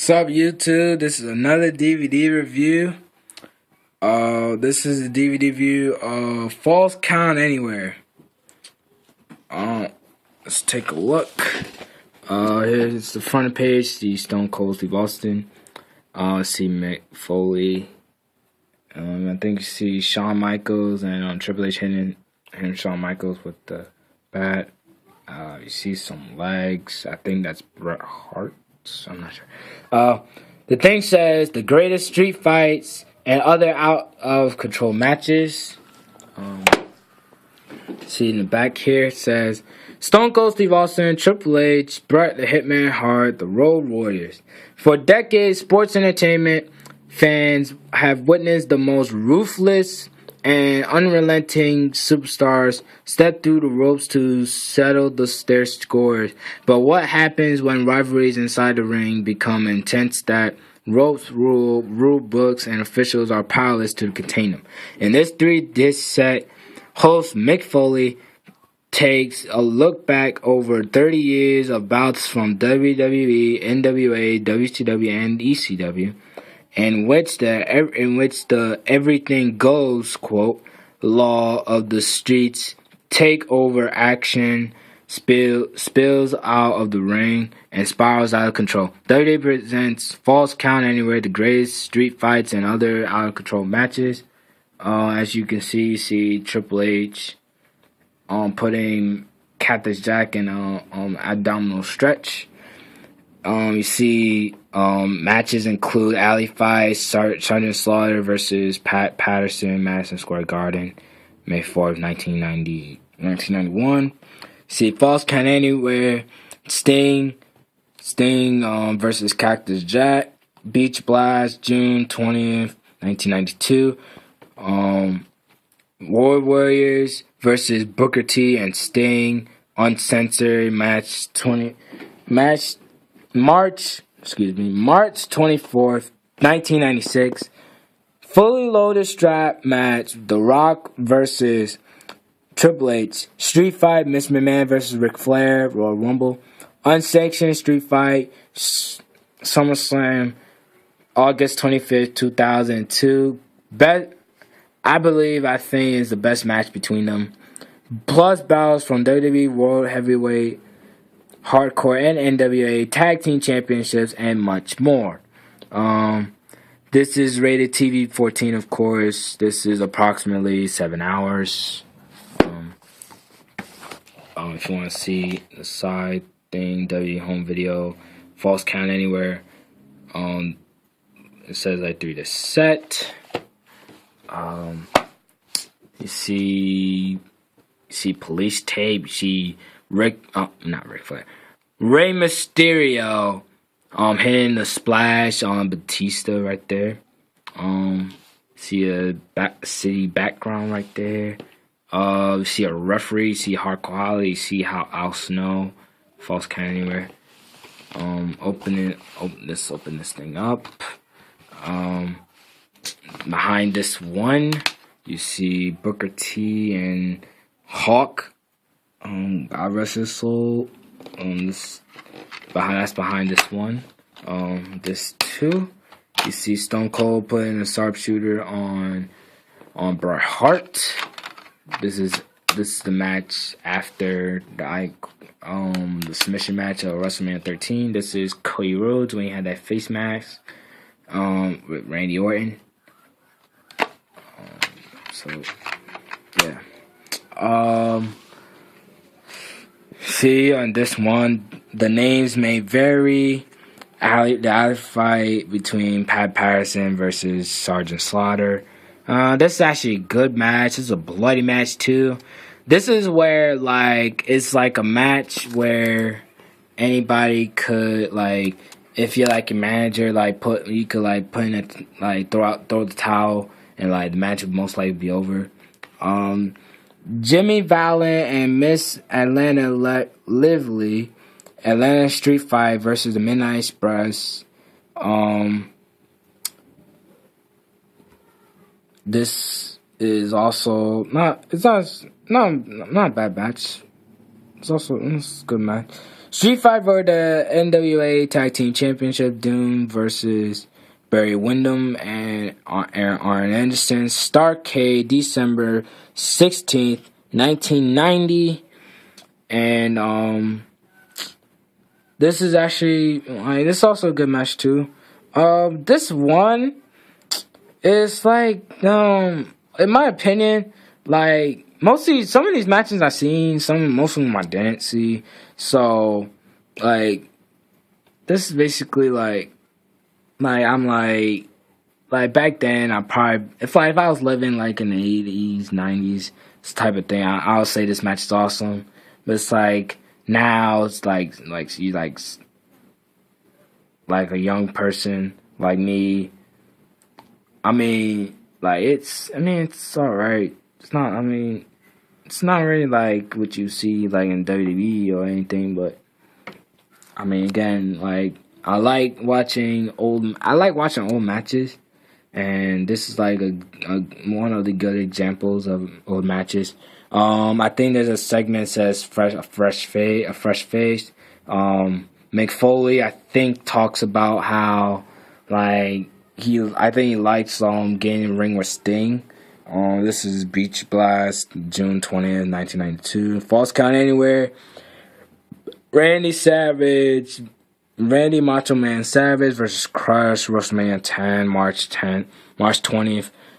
What's up, YouTube? This is another DVD review. This is a DVD review of Falls Count Anywhere. Let's take a look. Here's the front page. See Stone Cold Steve Austin. See Mick Foley. I think you see Shawn Michaels and Triple H hitting Shawn Michaels with the bat. You see some legs. I think that's Bret Hart. I'm not sure. The thing says the greatest street fights and other out of control matches. See in the back here it says Stone Cold Steve Austin, Triple H, Bret the Hitman Hart, the Road Warriors. For decades, sports entertainment fans have witnessed the most ruthless and unrelenting superstars step through the ropes to settle their scores. But what happens when rivalries inside the ring become intense that ropes, rule books, and officials are powerless to contain them? In this 3-disc set, host Mick Foley takes a look back over 30 years of bouts from WWE, NWA, WCW, and ECW, in which the everything goes quote law of the streets take over action spills out of the ring and spirals out of control. WWE presents Falls Count Anywhere, the greatest street fights and other out of control matches. As you can see Triple H putting Cactus Jack in abdominal stretch. You see matches include Alley Fight, Sergeant Slaughter versus Pat Patterson, Madison Square Garden, May 4th, 1991. See Falls Count Anywhere, Sting versus Cactus Jack, Beach Blast, June 20th, 1992. Road Warriors versus Booker T and Sting, uncensored March 24th, 1996. Fully loaded strap match, The Rock versus Triple H. Street fight, Miss McMahon versus Ric Flair, Royal Rumble. Unsanctioned street fight, SummerSlam, August 25th, 2002. I think is the best match between them. Plus battles from WWE World Heavyweight, Hardcore, and NWA Tag Team Championships, and much more. This is rated TV 14, of course. This is approximately 7 hours. If you want to see the side thing, W home video, Falls Count Anywhere. It says I 3 the set. You see police tape. You see Rey Mysterio hitting the splash on Batista right there. See a city background right there. You see a referee. See hard quality. You see how Al Snow, Falls Count Anywhere. Let's open this thing up. Behind this one, you see Booker T and Hawk. God rest his soul. That's behind this one. This two, you see Stone Cold putting a sharpshooter on Bret Hart. This is the match after the submission match of WrestleMania 13. This is Cody Rhodes when he had that face mask with Randy Orton. See on this one, the names may vary. The alley fight between Pat Patterson versus Sergeant Slaughter. This is actually a good match. It's a bloody match too. This is where it's like a match where anybody could if you're like a manager, you could put in throw the towel and the match would most likely be over. Jimmy Valiant and Miss Atlanta Lively, Atlanta Street Fight versus the Midnight Express. This is also not a bad match. It's a good match. Street Fight for the NWA Tag Team Championship. Doom versus Barry Windham and Arn Anderson. Starrcade, December 16th, 1990. And this is actually this is also a good match too. This one is like in my opinion, like mostly some of these matches I've seen, most of them I didn't see. So like this is basically like I'm like back then I probably if I was living like in the 80s, 90s, this type of thing, I'll say this match is awesome. But it's like now it's like you like a young person like me. It's alright. It's not really like what you see like in WWE or anything, but again, like I like watching old matches, and this is like a one of the good examples of old matches. I think there's a segment that says a fresh face. Mick Foley, I think, talks about how like I think he likes getting in the ring with Sting. This is Beach Blast, June 20th, 1992. Falls Count Anywhere. Randy Macho Man Savage versus Crush, WrestleMania 10, March 20th,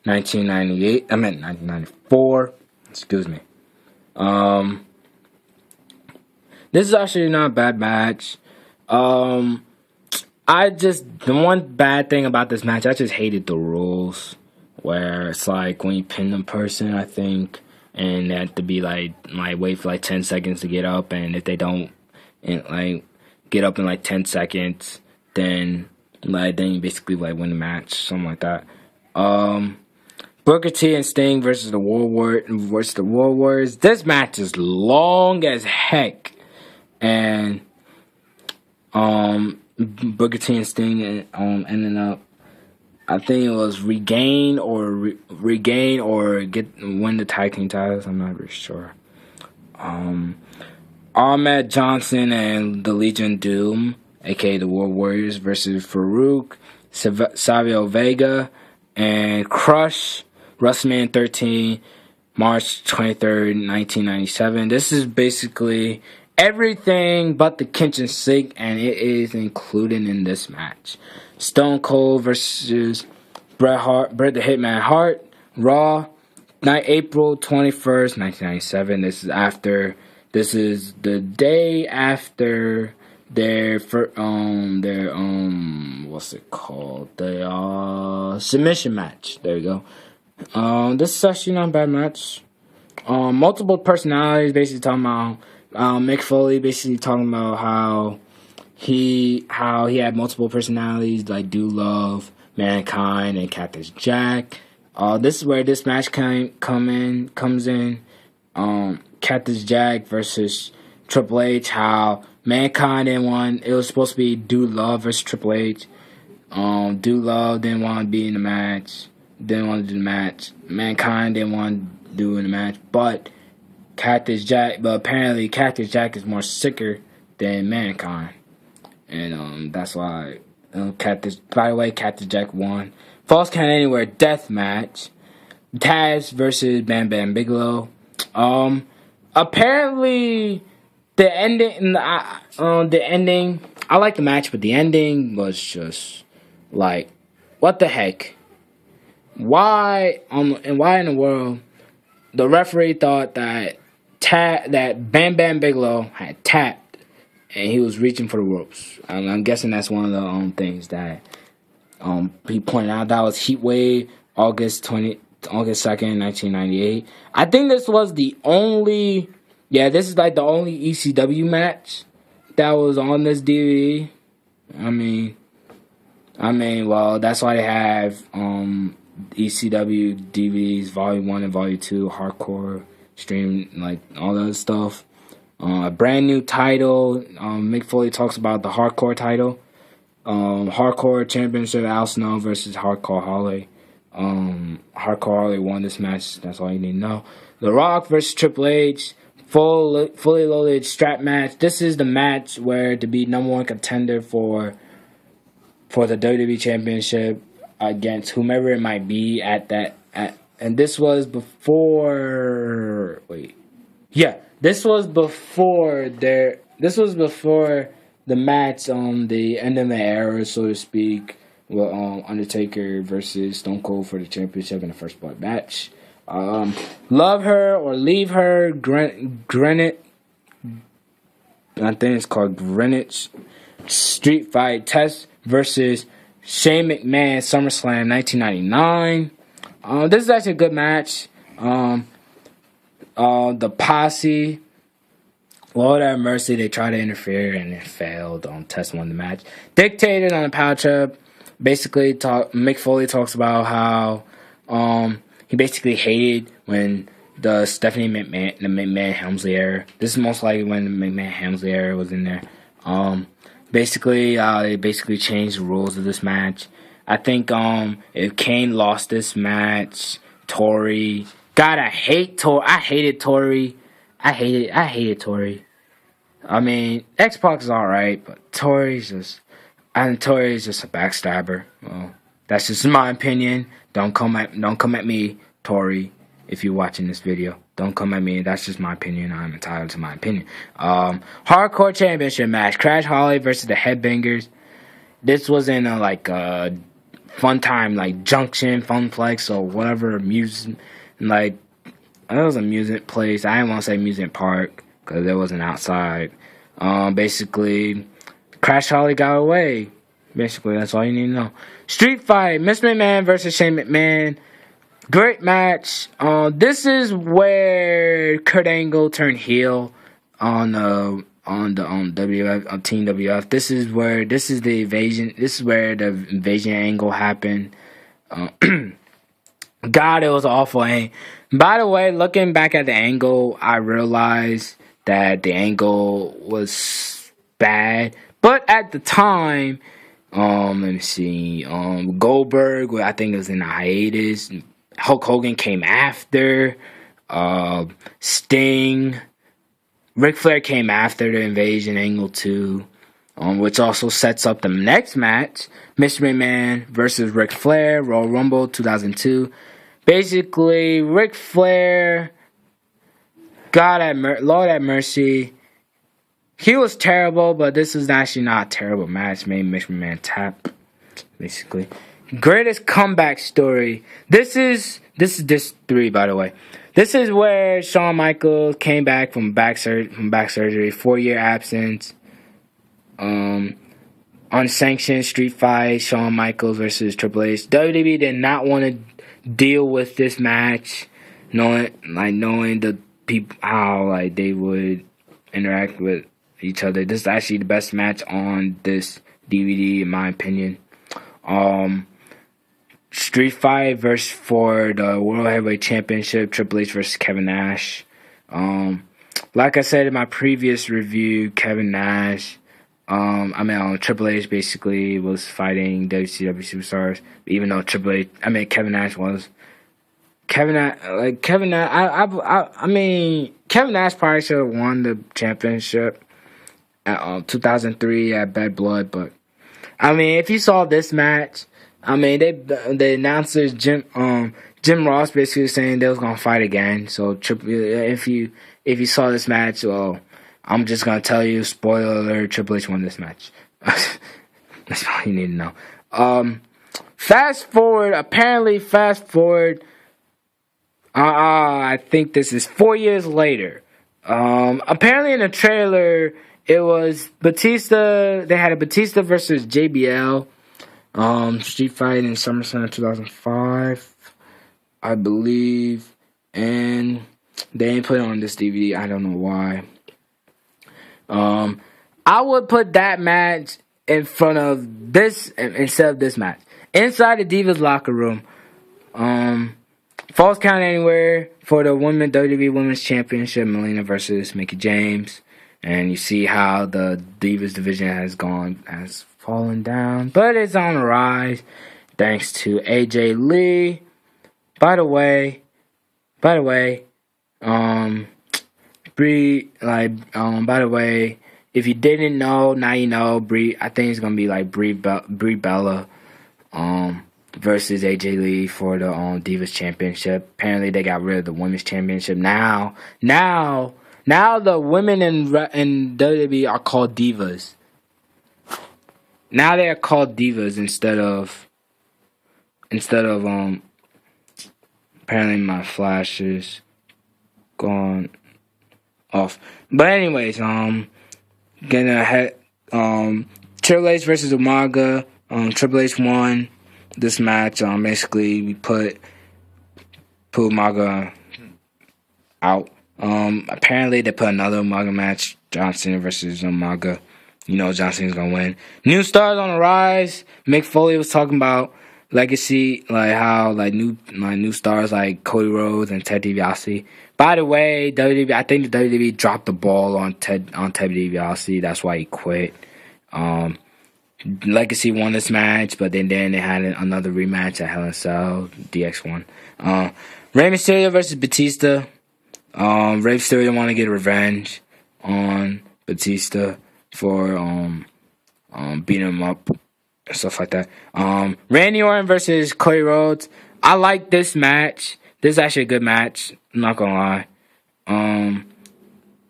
1998. 1994. Excuse me. This is actually not a bad match. The one bad thing about this match, I just hated the rules. Where it's like when you pin the person, I think, and they have to be like wait for like 10 seconds to get up, and if they don't get up in like 10 seconds, then you basically win the match, something like that. Booker T and Sting versus the War Warriors. This match is long as heck, and Booker T and Sting ending up, I think it was regain or win the tag team titles. I'm not really sure. Ahmed Johnson and the Legion of Doom, aka the War Warriors, versus Farouk, Savio Vega, and Crush, WrestleMania 13, March 23rd, 1997. This is basically everything but the kitchen sink, and it is included in this match. Stone Cold versus Bret the Hitman Hart, Raw, April 21st, 1997. This is the day after their what's it called? The submission match. There you go. This is actually not a bad match. Multiple personalities, basically talking about Mick Foley, basically talking about how he had multiple personalities, like Dude Love, Mankind, and Cactus Jack. This is where this match comes in. Cactus Jack versus Triple H. How Mankind didn't want. It was supposed to be Dude Love versus Triple H. Dude Love didn't want to be in the match. Didn't want to do the match. Mankind didn't want to do in the match, but apparently Cactus Jack is more sicker than Mankind. And that's why Cactus Jack won. Falls Count Anywhere death match. Taz versus Bam Bam Bigelow. Apparently the ending I like the match, but the ending was just like, what the heck? Why in the world the referee thought that Bam Bam Bigelow had tapped and he was reaching for the ropes? I'm guessing that's one of the things that he pointed out. That was Heat Wave, August 2nd, 1998. I think this was this is like the only ECW match that was on this DVD. Well, that's why they have ECW DVDs, Volume 1 and Volume 2, Hardcore, Stream, like all that stuff. A brand new title. Mick Foley talks about the Hardcore title. Hardcore Championship, Al Snow versus Hardcore Holly. Hardcore Holly won this match. That's all you need to know. The Rock versus Triple H. fully loaded strap match. This is the match where to be number one contender for the WWE Championship against whomever it might be and this was before. Wait, yeah, this was before the match on the end of the era, so to speak, with Undertaker versus Stone Cold for the championship in the first blood match. Love Her or Leave Her, Greenwich. I think it's called Greenwich Street Fight Test versus Shane McMahon, SummerSlam 1999. This is actually a good match. The Posse, Lord have mercy, they tried to interfere and it failed. Test won the match. Dictated on the power trip. Basically, Mick Foley talks about how he basically hated when the Stephanie McMahon, the McMahon Helmsley era. This is most likely when the McMahon Helmsley era was in there. Basically, they basically changed the rules of this match. I think if Kane lost this match, Tori. God, I hated Tori. I hated Tori. I mean, X-Pac is alright, but Tori's just a backstabber. Well, that's just my opinion. Don't come at me, Tori, if you're watching this video. Don't come at me. That's just my opinion. I'm entitled to my opinion. Hardcore Championship match. Crash Holly versus the Headbangers. This was in a fun time, like Junction, Funplex, or whatever amusement. It was a amusement place. I didn't want to say amusement park because it wasn't outside. Basically, Crash Holly got away. Basically, that's all you need to know. Street Fight, Miss McMahon versus Shane McMahon. Great match. This is where Kurt Angle turned heel on WF, on Team WF. This is the invasion. This is where the invasion angle happened. God, it was awful. And by the way, looking back at the angle, I realized that the angle was bad. But at the time, let me see, Goldberg, I think it was in a hiatus. Hulk Hogan came after. Sting. Ric Flair came after the invasion angle too. Which also sets up the next match. Mr. McMahon versus Ric Flair, Royal Rumble 2002. Basically, Ric Flair, Lord have mercy. He was terrible, but this was actually not a terrible match. Made Mr. McMahon tap, basically. Greatest comeback story. This is disc 3, by the way. This is where Shawn Michaels came back from back surgery, 4-year absence. Unsanctioned street fight, Shawn Michaels versus Triple H. WWE did not want to deal with this match, knowing the people how they would interact with each other. This is actually the best match on this DVD, in my opinion. Street Fight for the World Heavyweight Championship, Triple H versus Kevin Nash. Like I said in my previous review, Kevin Nash, Triple H basically was fighting WCW superstars, even though Kevin Nash was. Kevin Nash probably should have won the championship at 2003 at Bad Blood, but if you saw this match, the announcers Jim Ross basically saying they was gonna fight again. So if you saw this match, well, I'm just gonna tell you, spoiler alert, Triple H won this match. That's all you need to know. Fast forward. I think this is 4 years later. Apparently in the trailer, it was Batista. They had a Batista versus JBL. Street Fight in SummerSlam 2005, I believe, and they didn't put it on this DVD. I don't know why. I would put that match in front of this instead of this match. Inside the Divas locker room, Falls Count Anywhere for the WWE Women's Championship, Melina versus Mickie James, and you see how the Divas division has fallen down, but it's on the rise thanks to AJ Lee. By the way, Brie, like, by the way, if you didn't know, now you know. Brie, I think it's gonna be like Brie Bella, versus AJ Lee for the Divas Championship. Apparently, they got rid of the Women's Championship. Now the women in WWE are called Divas. Now they are called Divas instead of apparently my flash is gone off. But anyways, gonna head Triple H versus Umaga. Triple H won this match. Basically we put Umaga out. Apparently they put another Umaga match, John Cena versus Umaga. You know John Cena's gonna win. New stars on the rise. Mick Foley was talking about legacy, like how new stars like Cody Rhodes and Ted DiBiase. By the way, WWE, I think the WWE dropped the ball on Ted DiBiase. That's why he quit. Legacy won this match, but then they had another rematch at Hell in a Cell. DX won. Rey Mysterio versus Batista. Rey Mysterio want to get revenge on Batista for beating him up and stuff like that. Randy Orton versus Cody Rhodes. I like this match. This is actually a good match. I'm not gonna lie.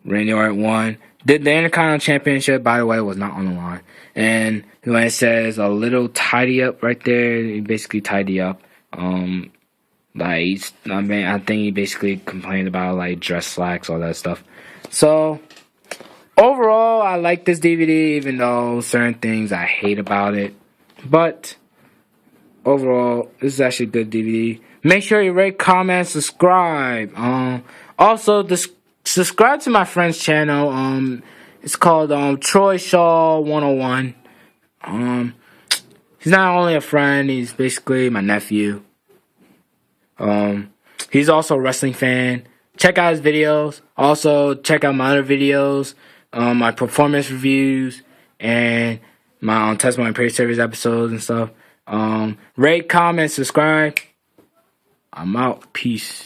Randy Orton won. The Intercontinental Championship, by the way, was not on the line. And when it says a little tidy up right there, he basically tidy up. I think he basically complained about like dress slacks, all that stuff. So overall, I like this DVD, even though certain things I hate about it. But overall, this is actually a good DVD. Make sure you rate, comment, subscribe. Also, subscribe to my friend's channel. It's called Troy Shaw 101. He's not only a friend; he's basically my nephew. He's also a wrestling fan. Check out his videos. Also, check out my other videos, my performance reviews, and my testimony praise service episodes and stuff. Rate, comment, subscribe. I'm out. Peace.